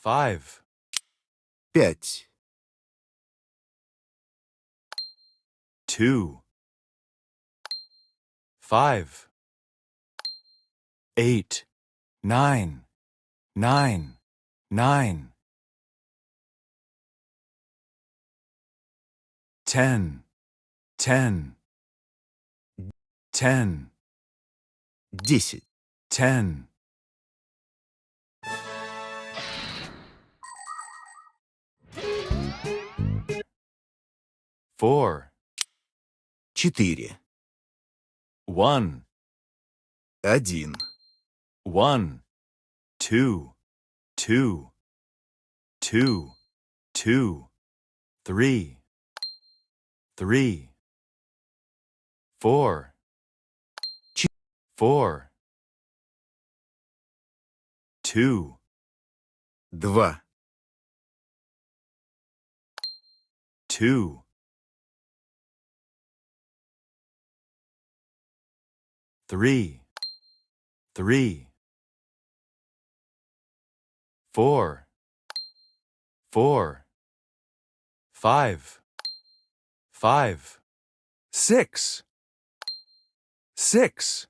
5, 5, 2, 5, 8, 9, 9, 9, 10, 10, 10, 10, 10, 4, 4, 1, 1, 1, 2, 2, 2, 2, 3, 3, 4, 4, 2, 2, 2, 3, 3, 4, 4, 5, 5, 6, 6,